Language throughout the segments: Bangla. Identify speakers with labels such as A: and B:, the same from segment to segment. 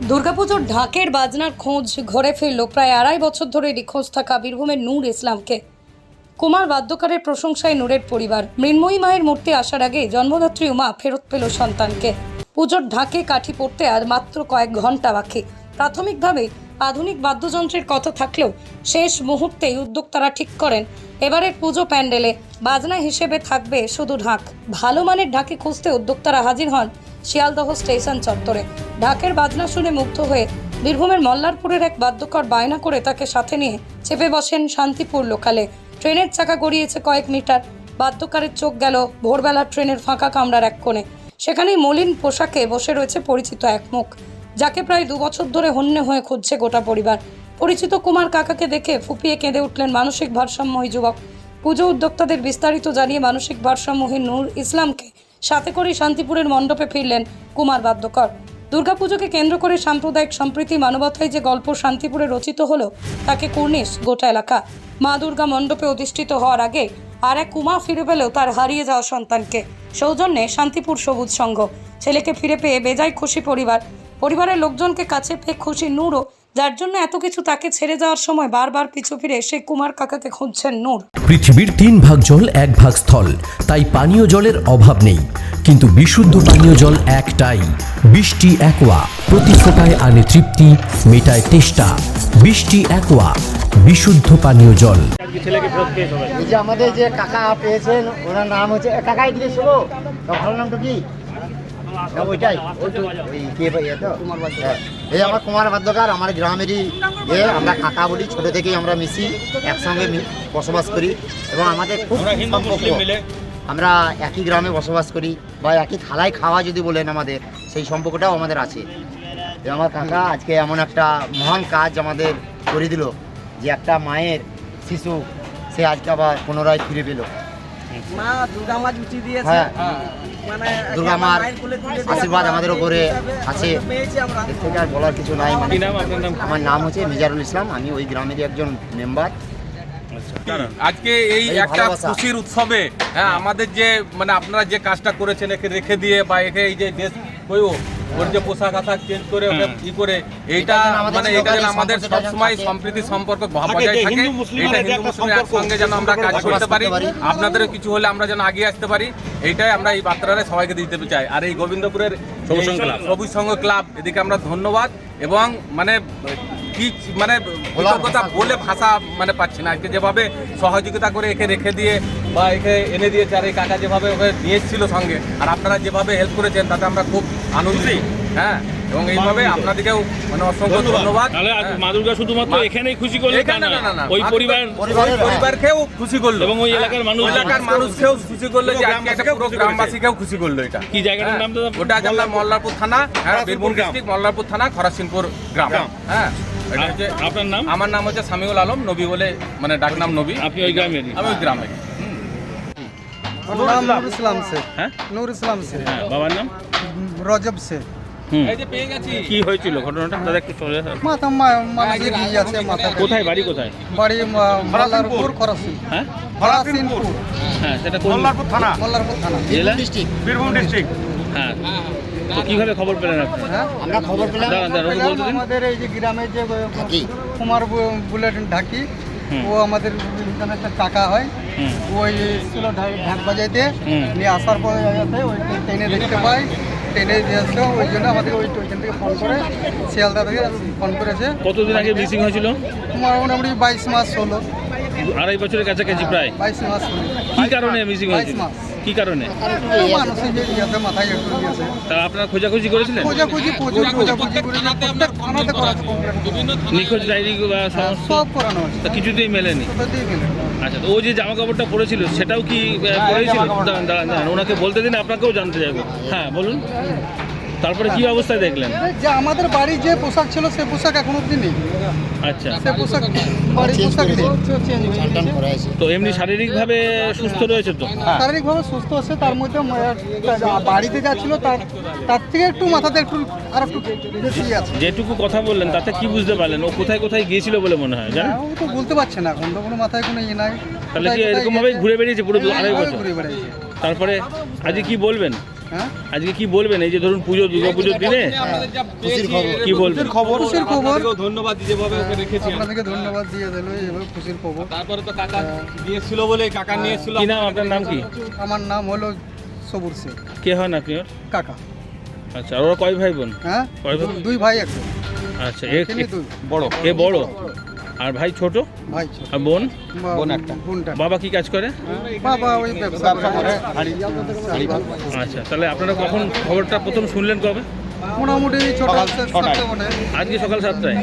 A: দুর্গাপুজোর ঢাকের বাজনার খোঁজ ঘরে ফিরল প্রায় 2.5 বছর ধরে নিখোঁজ থাকা বীরভূমের নূর ইসলামকে। কুমার বাদ্যকারের প্রশংসায় নূরের পরিবার। মৃন্ময়ী মায়ের মূর্তি আসার আগে জন্মদাত্রী উমা ফেরত পেল সন্তানকে। পুজোর ঢাকে কাঠি পড়তে আর মাত্র কয়েক ঘন্টা বাকি। প্রাথমিকভাবে আধুনিক বাদ্যযন্ত্রের কথা থাকলেও শেষ মুহূর্তেই উদ্যোক্তারা ঠিক করেন এবারের পুজো প্যান্ডেলে বাজনা হিসেবে থাকবে শুধু ঢাক। ভালো মানের ঢাকে খুঁজতে উদ্যোক্তারা হাজির হন শিয়ালদহ স্টেশন চত্বরে। ঢাকের বাজনা শুনে মুগ্ধ হয়ে বীরভূমের মল্লারপুরের এক বাদ্যকর বায়না করে তাকে সাথে নিয়ে চেপে বসেন শান্তিপুর লোকালে। ট্রেনের চাকা গড়িয়েছে কয়েক মিটার। বাদ্যকারের চোখ গেল ভোরবেলা ট্রেনের ফাঁকা কামরার এক কোণে। সেখানেই মলিন পোশাকে বসে রয়েছে পরিচিত এক মুখ, যাকে প্রায় 2 বছর ধরে হন্যে হয়ে খুঁজছে গোটা পরিবার। পরিচিত কুমার কাকাকে দেখে ফুপিয়ে কেঁদে উঠলেন মানসিক ভারসাম্যহী যুবক। পুজো উদ্যোক্তাদের বিস্তারিত জানিয়ে মানসিক ভারসাম্যহীন নূর ইসলামকে সাথে করে শান্তিপুরের মণ্ডপে ফিরলেন কুমার বাদ্যকর। দুর্গাপুজোকে কেন্দ্র করে সাম্প্রদায়িক সম্প্রীতি মানবতায় যে গল্প শান্তিপুরে রচিত হলো তাকে কুর্নিশ গোটা এলাকা। মা দুর্গা মণ্ডপে অধিষ্ঠিত হওয়ার আগে আর এক উমা ফিরে পেলেও তার হারিয়ে যাওয়া সন্তানকে। সৌজন্যে শান্তিপুর সবুজ সংঘ। ছেলেকে ফিরে পেয়ে বেজায় খুশি পরিবার। পরিবারের লোকজনকে কাছে পেয়ে খুশি নূরও, যার জন্য এত কিছু তাকে ছেড়ে যাওয়ার সময় বারবার পিছু ফিরে সেই কুমার কাকাকে খুঁজছেন নূর।
B: পৃথিবীর 3 ভাগ জল 1 ভাগ স্থল, তাই পানীয় জলের অভাব নেই। কিন্তু বিশুদ্ধ পানীয় জল একটাই, বৃষ্টি অ্যাকোয়া। প্রতি ফোঁটায় আনে তৃপ্তি, মেটায় তেষ্টা। বৃষ্টি অ্যাকোয়া, বিশুদ্ধ পানীয় জল।
C: এই যে আমাদের যে কাকা পেয়েছেন, ওনার নাম হচ্ছে কাকা এদিকে শোনো, ভালো নামটা কি? ওইটাই এই আমার কুমার বাদ্যকার, আমার গ্রামেরই আমরা কাকা বলি। ছোট থেকেই আমরা মিশি, একসঙ্গে বসবাস করি এবং আমাদের খুব সম্পর্ক। আমরা একই গ্রামে বসবাস করি বা একই থালায় খাওয়া যদি বলেন, আমাদের সেই সম্পর্কটাও আমাদের আছে। আমার কাকা আজকে এমন একটা মহান কাজ আমাদের করে দিল যে একটা মায়ের শিশু সে আজকে আবার পুনরায় ফিরে পেল।
D: মা দুর্গা মা জুটি দিয়েছে।
C: হ্যাঁ,
D: মানে
C: দুর্গা মার আশীর্বাদ আমাদের উপরে আছে, এর থেকে আর বলার কিছু নাই। আমার নাম হচ্ছে মিজারুল ইসলাম, আমি ওই গ্রামেরই একজন মেম্বার।
E: আজকে এই একটা খুশির উৎসবে আমাদের যে মানে আপনারা যে কাজটা করেছেন একে রেখে দিয়ে বা একে এই যে ড্রেস ওর যে পোশাক আশাক চেঞ্জ করে ই করে এইটা মানে এটা যেন আমাদের সবসময় সম্প্রীতি সম্পর্ক বজায় থাকে। এটা হিন্দু মুসলিমের একসঙ্গে যেন আমরা কাজ করতে পারি, আপনাদেরও কিছু হলে আমরা যেন আগিয়ে আসতে পারি, এইটাই আমরা এই বার্তাটা সবাইকে দিতে চাই। আর এই গোবিন্দপুরের সবুজ সংঘ ক্লাব, এদিকে আমরা ধন্যবাদ এবং মানে কি মানে কৃতজ্ঞতা বলে ভাষা মানে পাচ্ছি না। আজকে যেভাবে সহযোগিতা করে একে রেখে দিয়ে বা একে এনে দিয়েছে, আর এই কাকা যেভাবে ওকে নিয়ে এসেছিল সঙ্গে, আর আপনারা যেভাবে হেল্প করেছেন তাতে আমরা খুব আনন্দিত। হ্যাঁ, এবং এইভাবে আপনাদেরকেও মানে অসংখ্য ধন্যবাদ।
F: মা দুর্গা শুধুমাত্র এখানেই খুশি করলো না, ওই
E: পরিবারকেও খুশি করলো এবং ওই
F: এলাকার
E: মানুষকেও খুশি করলো যে আজকে একটা পুরো গ্রামবাসীকেও খুশি করলো। এটা
F: কি জায়গাটার নাম?
E: ওটা আপনার মল্লারপুর থানা, বীরভূম ডিস্ট্রিক্ট, মল্লারপুর থানা, খরাসিংপুর গ্রাম। হ্যাঁ,
F: আপনার নাম?
E: আমার নাম হচ্ছে সামিউল আলম, নবী বলে মানে ডাক নাম নবী।
F: আপনি ওই গ্রামের?
E: আমি ওই গ্রামের।
D: নূর ইসলাম সে।
F: হ্যাঁ,
D: নূর ইসলাম সে।
F: বাবার নাম?
D: রজব সে।
E: এই যে পেয়ে গেছি।
F: কি হয়েছিল ঘটনাটা দাদা একটু চলে আসুন।
D: মাথা মানুষের ইয়ে আছে মাথা।
F: কোথায় বাড়ি? কোথায়
D: বাড়ি? মল্লারপুর, খরাসিং।
F: হ্যাঁ,
D: খরাসিংপুর।
F: হ্যাঁ, সেটা কোন?
C: মল্লারপুর থানা,
D: মল্লারপুর থানা,
F: জেলা?
C: বীরভূম ডিস্ট্রিক্ট।
F: হ্যাঁ, তো কিভাবে খবর পেলেন আপনি?
D: হ্যাঁ,
C: আমরা খবর পেলাম
D: আমাদের এই যে গ্রামের যে কুমার বুলেটিন ঢাকি, ও আমাদের একটা টাকা হয়, ওই ছিল ঢাক বাজাইতে নিয়ে আসার পরে ওই ট্রেনে দেখতে পাই, ট্রেনে আসলো, ওই জন্য আমাদের ওইখান থেকে ফোন করে, শিয়ালদা থেকে ফোন করেছে।
F: কতদিন আগে মিসিং হয়েছিল?
D: তোমার মোটামুটি 22 মাস হলো।
F: 2.5 বছরের কাছাকাছি প্রায়।
D: 22 মাস হলো।
F: কি কারণে মিসিং হয়েছিল?
D: 22 মাস।
F: কি কারণে?
D: মানুষের যে ইয়েতে মাথায় একটু দিয়েছে।
F: তা আপনারা খোঁজাখুঁজি করেছিলেন?
D: খোঁজাখুঁজি করে থানাতে করাতে
F: নিখোঁজ ডায়েরি বা
D: সব করানো হচ্ছে,
F: তা কিছুতেই মেলেনি?
D: কোথাতেই গেলে।
F: আচ্ছা, তো ও যে জামা কাপড়টা পরেছিল সেটাও কি পরেছিল? দাঁড়ান, ওনাকে বলতে দিন, আপনাকেও জানতে চাইবো। হ্যাঁ, বলুন। তারপরে কি অবস্থায় দেখলেন?
D: যে আমাদের বাড়ির যে পোশাক ছিল সে পোশাক এখনো অব্দি নেই।
F: আচ্ছা,
D: সে পোশাক বাড়ির পোশাক নেই, চেঞ্জ হয়েছে।
F: তো এমনি শারীরিকভাবে সুস্থ রয়েছে তো?
D: শারীরিকভাবে সুস্থ আছে, তার মধ্যে বাড়িতে যা ছিল তার থেকে একটু মাথাতে একটু আর একটু বেশি আছে।
F: যেটুকু কথা বললেন তাতে কি বুঝতে পারলেন ও কোথায় কোথায় গিয়েছিল বলে মনে হয় জানেন?
D: ও তো বলতে পারছে না, এখন তো কোনো মাথায় কোনো ইয়ে নাই।
F: তাহলে কি এরকম ভাবে ঘুরে বেরিয়েছে পুরো 2.5 বছর?
D: ঘুরে বেড়াইছে।
F: তারপরে আজকে কি বলবেন?
D: হ্যাঁ
F: আজকে কি বলবেন এই যে ধরুন দুর্গা পুজোর দিনে
C: খুশির খবর।
F: কি বলবেন?
D: খুশির খবর।
E: আপনাদেরকেও ধন্যবাদ যেভাবে ওকে রেখেছেন।
D: আপনাদেরকে ধন্যবাদ দিয়ে দিল এভাবে খুশির খবর।
E: তারপরে তো কাকা দিয়েছিল বলে কাকা নিয়েছিল।
F: কি নাম আপনার নাম কি?
D: আমার নাম হলো সবুর শেখ
F: কে হন আপনি ওর?
D: কাকা।
F: আচ্ছা আর ওরা কয় ভাই বোন?
D: হ্যাঁ
F: কয় ভাই?
D: দুই ভাই একজন।
F: আচ্ছা
D: এখানে দুই
E: বড়
F: এ বড় আর ভাই ছোট
D: ভাই
F: আর বোন?
D: বোন একটা। বোনটা
F: বাবা কি কাজ করে?
D: বাবা ওই ব্যবসা করে।
F: আচ্ছা তাহলে আপনারা কখন খবরটা প্রথম শুনলেন কবে?
D: মোটামুটি ছটা মানে
F: আজকে সকাল 7টায়।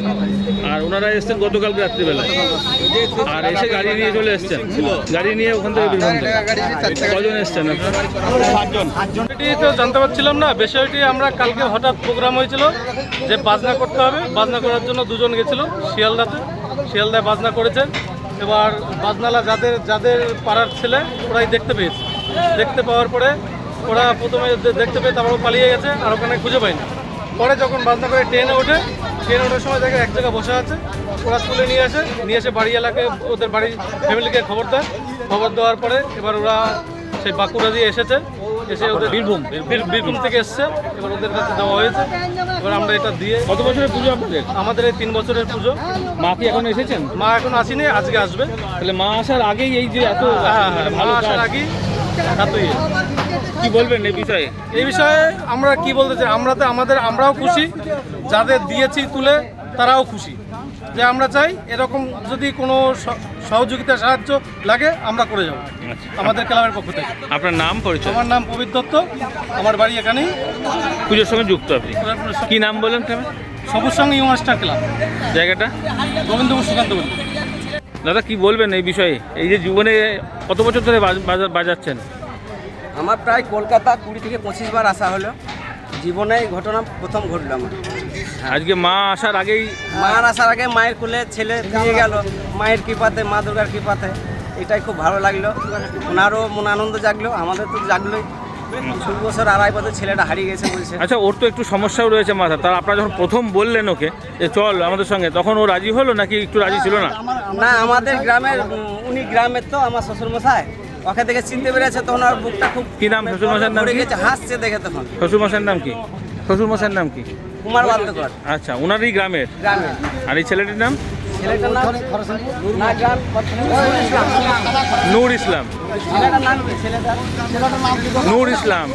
F: আর ওনারা এসেছেন গতকাল রাত্রিবেলা আর এসে গাড়ি নিয়ে চলে এসেছেন, গাড়ি নিয়ে ওখান থেকে বীরভূম থেকে।
D: গাড়ি
F: কজন এসেছেন আপনারা?
G: এটি তো জানতে পারছিলাম না বিষয়টি। আমরা কালকে হঠাৎ প্রোগ্রাম হয়েছিল যে বাজনা করতে হবে, বাজনা করার জন্য দুজন গেছিল শিয়ালদায় বাজনা করেছেন। এবার বাজনালা যাদের যাদের পাড়ার ছেলে ওরাই দেখতে পেয়েছে। দেখতে পাওয়ার পরে ওরা প্রথমে দেখতে পেয়ে তারপর পালিয়ে গেছে আর ওখানে খুঁজে পায়নি। পরে যখন বাজনা করে ট্রেনে ওঠার সময় দেখে এক জায়গায় বসে আছে। ওরা তুলে নিয়ে এসে বাড়ি এলাকায় ওদের বাড়ির ফ্যামিলিকে খবর দেওয়ার পরে এবার ওরা সেই বাঁকুড়া দিয়ে এসে ওদের বীরভূম থেকে এসছে। এবার ওদের কাছে দেওয়া হয়েছে। এবার আমরা এটা দিয়ে
F: কত বছরের পুজো আপনাদের?
G: আমাদের এই 3 বছরের পুজো।
F: মা কি এখন এসেছেন?
G: মা এখন আসেনি, আজকে আসবে।
F: তাহলে মা আসার আগেই এই যে এত ভালো
G: মা আসার
F: কাজ।
G: আগেই এতই।
F: কি বলবেন এই বিষয়ে?
G: এই বিষয়ে আমরা কি বলতে চাই, আমরাও খুশি, যাদের দিয়েছি তুলে তারাও খুশি। যে আমরা চাই এরকম যদি কোনো সহযোগিতা সাহায্য লাগে আমরা করে যাব আমাদের ক্লাবের পক্ষ থেকে।
F: আপনার নাম পরিচয়?
G: আমার নাম পবিত্র দত্ত, আমার বাড়ি এখানেই,
F: পুজোর সঙ্গে যুক্ত আপনি। কি নাম বলেন?
G: সবুজ সঙ্গে ইউমাস্টার ক্লাব,
F: জায়গাটা?
G: গোবিন্দপুর সুকান্ত বলি।
F: দাদা কি বলবেন এই বিষয়ে? এই যে জীবনে কত বছর ধরে বাজাচ্ছেন?
H: আমার প্রায় কলকাতা 20 থেকে 25 বার আসা হলো। জীবনে এই ঘটনা প্রথম ঘটলো আমার।
F: আজকে মা আসার আগেই
H: মার আসার আগে মায়ের কোলে ছেলে দিয়ে গেল, মায়ের কৃপাতে, মা দুর্গার কৃপাতে। এটাই খুব ভালো লাগলো। ওনারও মন আনন্দ জাগলো, আমাদের তো জাগলোই। 20 বছর 2.5 বছর ছেলেটা হারিয়ে গেছে বলছে।
F: আচ্ছা ওর তো একটু সমস্যাও রয়েছে মাথা। তার আপনারা যখন প্রথম বললেন ওকে যে চল আমাদের সঙ্গে, তখন ও রাজি হলো নাকি একটু রাজি ছিল না?
H: না, আমাদের গ্রামের উনি গ্রামের তো আমার শ্বশুরমশাই, ওকে দেখে চিনতে পেরেছে। তখন আর বুকটা খুব
F: কি নাম শ্বশুরমশাইয়ের নাম
H: পড়ে
F: কি?
H: গেছে, হাসছে দেখে তখন।
F: শ্বশুরমশাইয়ের নাম কি? শ্বশুরমশাইয়ের নাম কি?
H: কুমার বাদ্যকর
F: আচ্ছা ওনারই গ্রামের।
H: গ্রামের
F: আর এই ছেলেটির নাম?
H: ছেলেটার নাম না গ্রাম
F: নূর ইসলাম।
H: ছেলেটার নাম কি? ছেলেটার
F: নূর ইসলাম।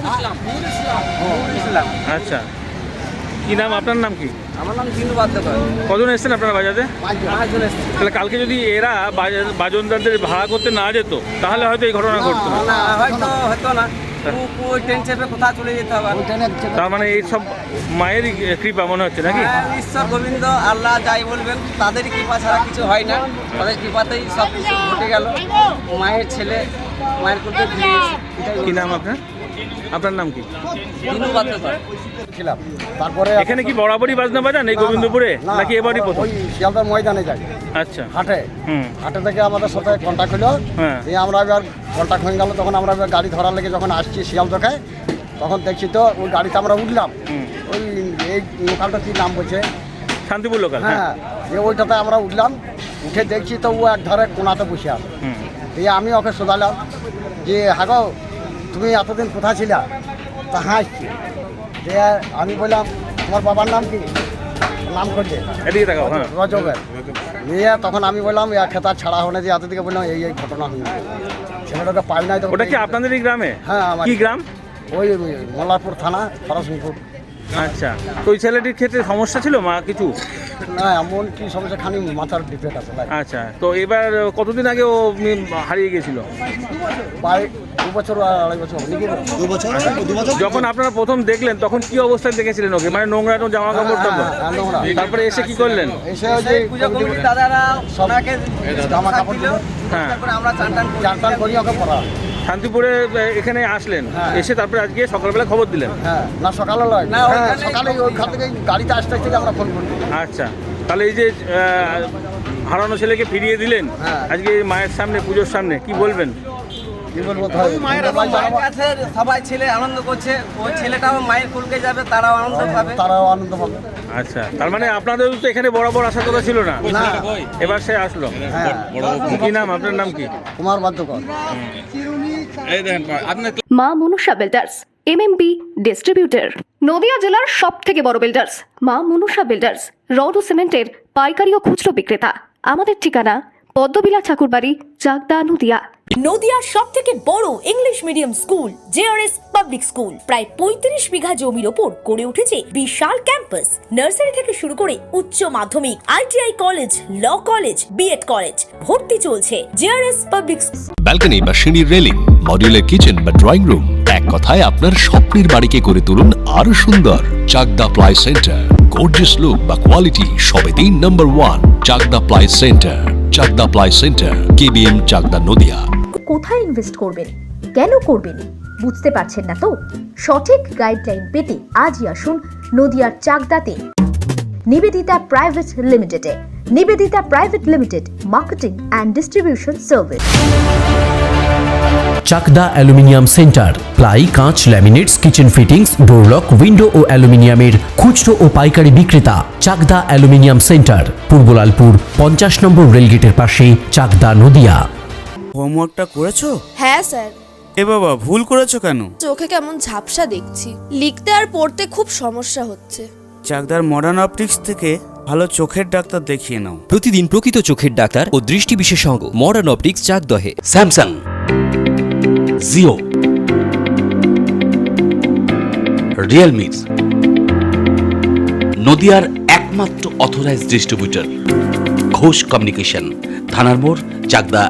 H: ইসলাম।
F: আচ্ছা কি নাম? আপনার নাম কি?
H: আমার নাম দিনু বাদ্যকর।
F: কজন এসেছেন আপনারা বাজাতে?
H: 5 জন এসেছে।
F: তাহলে কালকে যদি এরা বাজনদারদের ভাড়া করতে না যেত তাহলে হয়তো এই ঘটনা ঘটতো না।
H: না হয়তো না, ওই ট্রেন চেপে কোথাও চলে যেতে হবে।
F: তার মানে এই সব মায়েরই কৃপা মনে হচ্ছে নাকি?
H: হ্যাঁ, ঈশ্বর গোবিন্দ আল্লাহ যাই বলবেন তাদেরই কৃপা ছাড়া কিছু হয় না। তাদের কৃপাতেই সব কিছু ঘটে গেল। মায়ের ছেলে মায়ের করতে
F: কি নাম আপনার? আপনার নাম কি?
H: দিনু বাদ্যকর।
I: ছিলাম। তারপরে
F: এখানে কি বরাবরই বাজনা বাজান এই গোবিন্দপুরে নাকি এবারই প্রথম?
I: ওই শিয়ালদার ময়দানে যাই
F: আচ্ছা
I: হাটে।
F: হুম
I: হাটে থেকে আমাদের সাথে কন্ট্যাক্ট হলো।
F: হ্যাঁ
I: দিয়ে আমরা এবার কন্ট্যাক্ট হয়ে গেল। তখন আমরা এবার গাড়ি ধরার লেগে যখন আসছি শিয়ালদায়, তখন দেখছি তো ওই গাড়িতে আমরা উঠলাম।
F: হুম
I: ওই এই লোকালটা কি নাম বলছে?
F: শান্তিপুর লোকাল। হ্যাঁ
I: হ্যাঁ, যে ওইটাতে আমরা উঠলাম। উঠে দেখছি তো ও এক ধারে কোনাতে বসে আছে।
F: হুম
I: দিয়ে আমি ওকে শোধালাম যে হাগো তুমি এতদিন কোথায় ছিলা? তা হাসছি। দিয়ে আমি বললাম তোমার বাবার নাম কি? নাম করছে
F: এদিকে দেখাও। হ্যাঁ
I: রজবের। নিয়ে তখন আমি বললাম খেতা ছাড়া হলে যে এতদিকে বললাম এই ঘটনা হলো। ছেলেটাকে পাই নাই তো।
F: ওটা কি আপনাদেরই গ্রামে?
I: হ্যাঁ আমার।
F: কি গ্রাম?
I: ওই মোল্লারপুর থানা, ফরাসিংপুর।
F: আচ্ছা তো ওই ছেলেটির ক্ষেত্রে সমস্যা ছিল মা কিছু?
I: না এমন কি সমস্যা, খানি মাথার ডিফেক্ট আছে।
F: আচ্ছা তো এবার কতদিন আগে ও হারিয়ে গেছিল?
I: প্রায় 2 বছর 2.5 বছর নাকি?
C: 2 বছর।
F: যখন আপনারা প্রথম দেখলেন তখন কি অবস্থায় দেখেছিলেন ওকে? মানে নোংরা জামা কাপড় টাপড়?
I: নোংরা।
F: তারপরে এসে কি করলেন?
I: এসে ওই যে
H: সেই পূজা কমিটির দাদারা ওনাকে
I: জামা কাপড় দিল।
F: হ্যাঁ
H: তারপরে আমরা চান টান করি।
I: চান টান করি ওকে পড়া।
F: শান্তিপুরে এখানে আসলেন,
I: হ্যাঁ।
F: এসে তারপরে আজকে সকালবেলা খবর দিলেন।
I: হ্যাঁ না সকালে নয়,
H: না,
I: হ্যাঁ
H: ওইখানে-
I: সকালে ওইখান থেকে গাড়িতে আসতে আসতে আমরা ফোন করি।
F: আচ্ছা তাহলে এই যে হারানো ছেলেকে ফিরিয়ে দিলেন
I: হ্যাঁ।
F: আজকে মায়ের সামনে, পুজোর সামনে, কি বলবেন?
I: কি বলবো তাহলে?
H: মায়ের কাছে সবাই ছেলে আনন্দ করছে। ওই ছেলেটাও মায়ের কুলকে যাবে, তারাও আনন্দ পাবে।
I: তারাও আনন্দ পাবে।
F: আচ্ছা তার মানে আপনাদের তো এখানে বরাবর আসার কথা ছিল না,
I: না।
F: এবার সে আসলো।
I: হ্যাঁ
F: কি নাম? আপনার নাম কি?
I: কুমার বাদ্যকর।
E: এই দেখেন আপনি
J: মা Manasa builders MMB distributor. Nadia জেলার সব থেকে বড় বিল্ডার্স মা মনুষা বিল্ডার্স, রড ও সিমেন্টের পাইকারি ও খুচরো বিক্রেতা। আমাদের ঠিকানা পদ্মবিলা ঠাকুরবাড়ি, চাকদা, নদিয়া।
K: নদিয়ার সব থেকে বড় English medium school JRS public school প্রায় ৩৫ বিঘা জমির ওপর গড়ে উঠেছে বিশাল ক্যাম্পাস। নার্সারি থেকে শুরু করে উচ্চ মাধ্যমিক, ITI college, law college, B Ed college, ভর্তি চলছে জেআরএস পাবলিক।
L: ব্যালকনি বা সিঁড়ির রেলিং, মডিউলার কিচেন বা ড্রয়িং রুম, এক কথায় আপনার স্বপ্নের বাড়িকে করে তুলুন আরো সুন্দর। Chakdah ply centre, gorgeous look বা কোয়ালিটি সবে 3 number 1 Chakdah ply centre. Chakdah ply centre, KBM, Chakdah, Nadia.
K: কোথায় ইনভেস্ট করবেন, কেন করবেন বুঝতে পারছেন না তো? সঠিক গাইডলাইন পেতে আজই আসুন নদিয়ার চাকদাতে নিবেদিতা প্রাইভেট লিমিটেডে। Nivedita private limited, marketing and distribution service.
B: Chakdah aluminium centre, ply, কাঁচ, laminates, kitchen fittings, door lock, window ও অ্যালুমিনিয়ামের খুচরো ও পাইকারি বিক্রেতা। চাকদা অ্যালুমিনিয়াম সেন্টার, পূর্বলালপুর 50 নম্বর রেলগেটের পাশে, চাকদা, নদিয়া।
M: হোমওয়ার্কটা করেছো?
N: হ্যাঁ স্যার।
M: এ বাবা, ভুল করেছো কেন?
N: চোখে কেমন ঝাপসা দেখছি, লিখতে আর পড়তে খুব সমস্যা হচ্ছে।
M: চাকদার মডার্ন অপটিক্স থেকে ভালো চোখের ডাক্তার দেখিয়ে নাও।
O: প্রতিদিন প্রকৃত চোখের ডাক্তার ও দৃষ্টি বিশেষজ্ঞ মডার্ন অপটিক্স, চাকদহে।
L: স্যামসাং, জিও, রিয়েলমি, নদিয়ার একমাত্র অথরাইজড ডিস্ট্রিবিউটর ঘোষ কমিউনিকেশন, থানার মোড়, চাকদা,